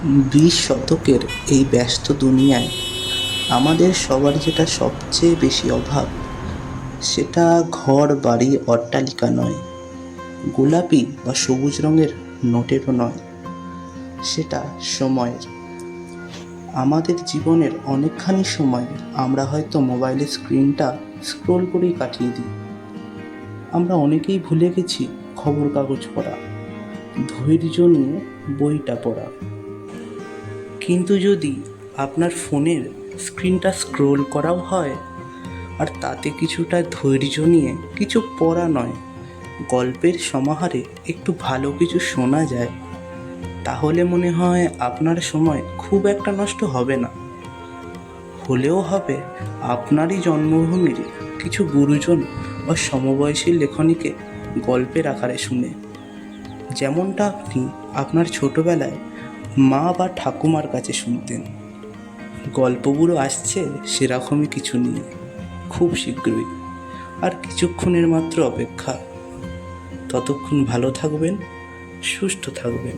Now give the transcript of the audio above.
20 শতকের এই ব্যস্ত দুনিয়ায় আমাদের সবার যেটা সবচেয়ে বেশি অভাব, সেটা ঘর বাড়ি অট্টালিকা নয়, গোলাপি বা সবুজ রঙের নোটেরও নয়, সেটা সময়ের। আমাদের জীবনের অনেকখানি সময় আমরা হয়তো মোবাইলের স্ক্রিনটা স্ক্রোল করেই কাটিয়ে দিই। আমরা অনেকেই ভুলে গেছি খবর কাগজ পড়া, ধৈর্য নিয়ে বইটা পড়া। কিন্তু যদি আপনার ফোনের স্ক্রিনটা স্ক্রোল করাও হয়, আর তাতে কিছুটা ধৈর্য নিয়ে কিছু পড়া নয়, গল্পের সমাহারে একটু ভালো কিছু শোনা যায়, তাহলে মনে হয় আপনার সময় খুব একটা নষ্ট হবে না। হলেও হবে আপনারই জন্মভূমির কিছু গুরুজন বা সমবয়সী লেখনীকে গল্পের আকারে শুনে, যেমনটা আপনি আপনার ছোটবেলায় মা বা ঠাকুমার কাছে শুনতেন। গল্পগুলো আসছে সেরকমই কিছু নিয়ে, খুব শীঘ্রই। আর কিছুক্ষণের মাত্র অপেক্ষা। ততক্ষণ ভালো থাকবেন, সুস্থ থাকবেন।